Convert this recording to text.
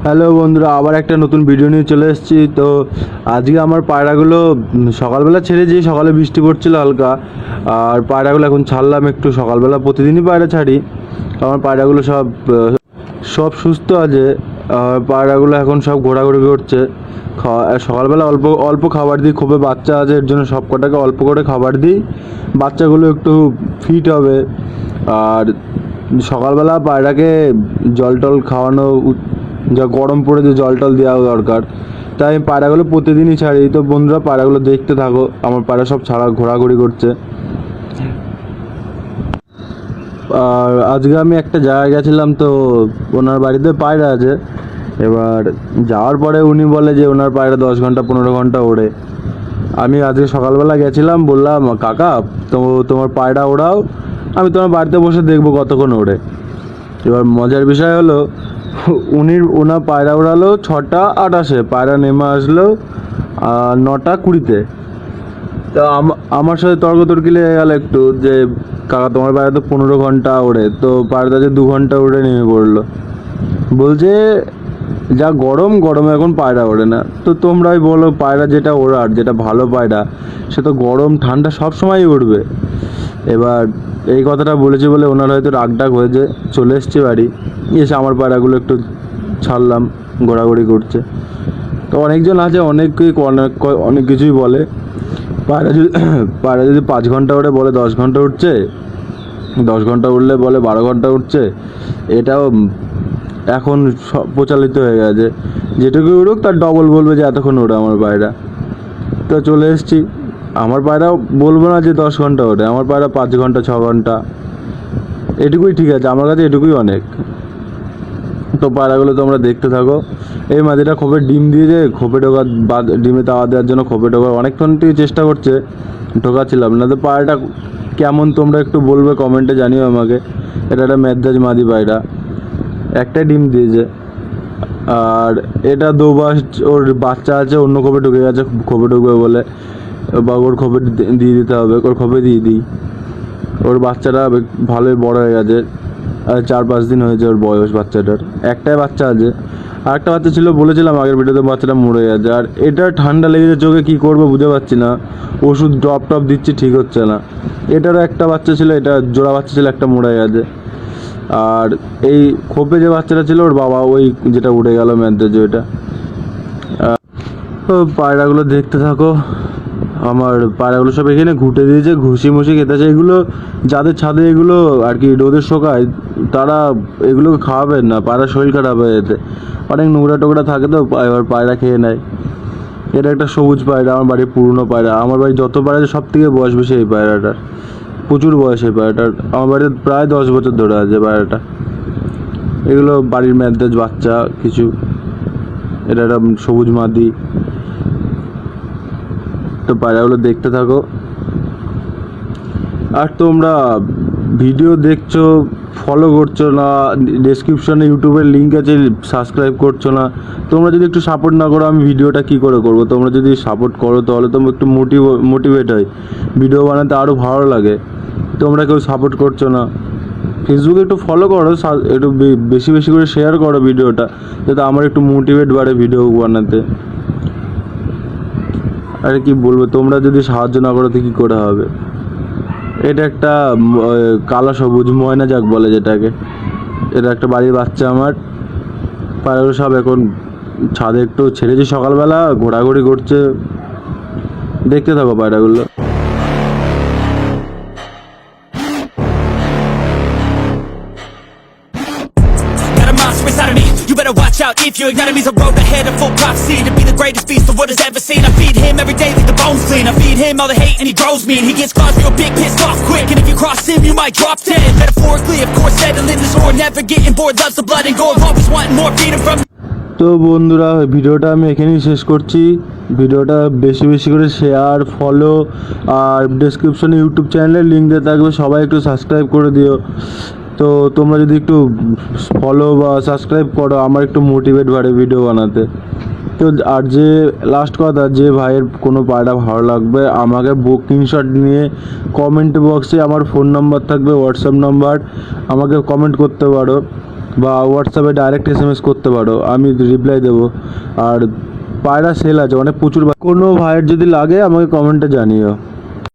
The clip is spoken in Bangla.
হ্যালো বন্ধুরা, আবার একটা নতুন ভিডিও নিয়ে চলে এসেছি। তো আজকে আমার পায়রাগুলো সকালবেলা ছেড়েছি, সকালে বৃষ্টি পড়ছিল হালকা, আর পায়রাগুলো এখন ছাড়লাম একটু। সকালবেলা প্রতিদিনই পায়রা ছাড়ি। আমার পায়রাগুলো সব সুস্থ আছে। পায়রাগুলো এখন সব ঘোরাঘুরি করছে। সকালবেলা অল্প অল্প খাবার দিই, খুবই বাচ্চা আছে এর জন্য সব কটাকে অল্প করে খাবার দিই, বাচ্চাগুলো একটু ফিট হবে। আর সকালবেলা পায়রাকে জল টল খাওয়ানো, যা গরম পড়েছে জল টল দেওয়া দরকার, তাই আমি পায়রাগুলো প্রতিদিনই ছাড়ি। তো বন্ধুরা, পায়রাগুলো দেখতে থাকো। আমার পায়রা সব ছাড়া ঘোরাঘুরি করছে। আর আজকে আমি একটা জায়গায় গেছিলাম, তো ওনার বাড়িতে পায়রা আছে। এবার যাওয়ার পরে উনি বলে যে ওনার পায়রা 10 ঘন্টা 15 ঘন্টা ওড়ে। আমি আজকে সকালবেলা গেছিলাম, বললাম কাকা তো তোমার পায়রা ওড়াও, আমি তোমার বাড়িতে বসে দেখবো কতক্ষণ ওড়ে। এবার মজার বিষয় হলো, ওনার পায়রা ওড়ালো 6টা 28-এ, পায়রা নেমে আসলো 9টা 20-তে। তো আমার সাথে তর্কতর্কি লেগে গেল একটু, যে কাকা তোমার পায়রা তো 15 ঘন্টা ওড়ে, তো পায়রাটা যে 2 ঘন্টা উড়ে নেমে পড়লো। বলছে যা গরমে এখন পায়রা ওড়ে না। তো তোমরাই বলো, পায়রা যেটা ওড়ার, যেটা ভালো পায়রা, সে তো গরম ঠান্ডা সব সময়ই উড়বে। এবার এই কথাটা বলেছে বলে ওনার হয়তো রাগ হয়েছে, চলে এসছে বাড়ি। এসে আমার পায়রাগুলো একটু ছাড়লাম, ঘোরাঘুরি করছে। তো অনেকজন আছে, অনেক কিছুই বলে। পায়রা যদি 5 ঘন্টা ওড়ে বলে 10 ঘন্টা উঠছে, 10 ঘন্টা উঠলে বলে 12 ঘন্টা উঠছে। এটাও এখন সব প্রচলিত হয়ে গেছে, যেটুকু উড়ুক তার ডবল বলবে যে এতক্ষণ ওড়ে আমার পায়রা। তো চলে এসছি। আমার পায়রা বলবো না যে 10 ঘন্টা ওঠে, আমার পায়রা 5 ঘন্টা 6 ঘন্টা, এটুকুই ঠিক আছে, আমার কাছে এটুকুই অনেক। তো পায়রাগুলো তোমরা দেখতে থাকো। এই মাঝিটা খোপের ডিম দিয়েছে, খোপে ঢোকা ডিমে তাওয়া দেওয়ার জন্য খোপে ঢোকা অনেকক্ষণ থেকে চেষ্টা করছে, ঢোকাচ্ছিলাম না। তো পায়রাটা কেমন তোমরা একটু বলবে, কমেন্টে জানিও আমাকে। এটা একটা মেদ্রাজ মাদি পায়রা, একটা ডিম দিয়েছে। আর এটা দুবার ওর বাচ্চা আছে, অন্য খোপে ঢুকে গেছে, খোপে ঢুকবে বলে, বা ওর খোপে দিয়ে দিতে হবে, ওর খোপে দিয়ে দিই। ওর বাচ্চাটা ভালোই বড় হয়ে গেছে, 4-5 দিন হয়েছে ওর বয়স বাচ্চাটার। একটাই বাচ্চা আছে, আর একটা বাচ্চা ছিল বলেছিলাম আগের ভিডিওতে, বাচ্চাটা মরে গেছে। আর এটা ঠান্ডা লেগেছে চোখে, কি করবো বুঝতে পারছি না, ওষুধ ড্রপ দিচ্ছি ঠিক হচ্ছে না। এটারও একটা বাচ্চা ছিল, এটা জোড়া বাচ্চা ছিল, একটা মরে গেছে। আর এই খোপে যে বাচ্চাটা ছিল ওর বাবা, ওই যেটা উড়ে গেল ম্যাদ্রাজ, ওইটা। তো পায়রাগুলো দেখতে থাকো। আমার পায়রাগুলো সব এখানে ঘুটে দিয়েছে, ঘুষি মুষি খেতেছে। এগুলো যাদের ছাদে এগুলো আর কি রোদের শোকায়, তারা এগুলোকে খাওয়াবেন না, পায়রা শরীর খারাপ হয়ে যেতে। অনেক নোংরা টোকরা থাকে, তো এবার পায়রা খেয়ে নেয়। এটা একটা সবুজ পায়রা, আমার বাড়ির পুরনো পায়রা। আমার বাড়ি যত পায়রা আছে সব থেকে বয়স বেশি এই পায়রাটার, প্রচুর বয়স এই পায়রাটার। আমার বাড়িতে প্রায় 10 বছর ধরে আছে পায়রাটা। এগুলো বাড়ির ম্যাদ্রাজ বাচ্চা কিছু। এটা একটা সবুজ মাদি। তো পায়রাগুলো দেখতে থাকো। আর তোমরা ভিডিও দেখছো, ফলো করছো না, ডেসক্রিপশনে ইউটিউবের লিঙ্ক আছে, সাবস্ক্রাইব করছো না। তোমরা যদি একটু সাপোর্ট না করো, আমি ভিডিওটা কী করে করবো? তোমরা যদি সাপোর্ট করো তাহলে তোমরা একটু মোটিভেট হয়, ভিডিও বানাতে আরও ভালো লাগে। তোমরা কেউ সাপোর্ট করছো না। ফেসবুকে একটু ফলো করো, একটু বেশি বেশি করে শেয়ার করো ভিডিওটা, যাতে আমার একটু মোটিভেট বাড়ে ভিডিও বানাতে। আরে কি বলবো, তোমরা যদি সাহায্য না করো তো কী করে হবে? এটা একটা কালো সবুজ ময়না যাক বলে যেটাকে। এটা একটা বাড়ির বাচ্চা আমার। পায়রাগুলো সব এখন ছাদে একটু ছেড়েছি, সকালবেলা ঘোরাঘুরি করছে। দেখতে থাকো পায়রাগুলো। Got a monster inside of me, you better watch out. If your enemy's a road ahead of full prophecy, to be the greatest feast the world has ever seen. I feed him every day like the bones clean. I feed him all the hate and he grows me, and he gets claws real big, pissed off quick. And if you cross him you might drop dead. Metaphorically of course, settling the score, never getting bored, loves the blood and gore, always wanting more, freedom from. তো বন্ধুরা, ভিডিওটা আমি এখানেই শেষ করছি। ভিডিওটা বেশি বেশি করে শেয়ার, ফলো, আর ডেসক্রিপশনে ইউটিউব চ্যানেলের লিঙ্ক দিয়ে থাকবে, সবাই একটু সাবস্ক্রাইব করে দিও। তো তোমরা যদি একটু ফলো বা সাবস্ক্রাইব করো, আমার একটু মোটিভেট বাড়ে ভিডিও বানাতে। তো আর যে লাস্ট কথা, যে ভাইয়ের কোনো পায়রা ভালো লাগবে আমাকে স্ক্রিনশট নিয়ে কমেন্ট বক্সে আমার ফোন নাম্বার থাকবে, হোয়াটসঅ্যাপ নাম্বার, আমাকে কমেন্ট করতে পারো। বা হোয়াটসঅ্যাপে ডাইরেক্ট SMS করতে পারো, আমি রিপ্লাই দেবো। আর পায়রা সেল আছে, মানে প্রচুর কোনো ভাইয়ের যদি লাগে আমাকে কমেন্টে জানিও।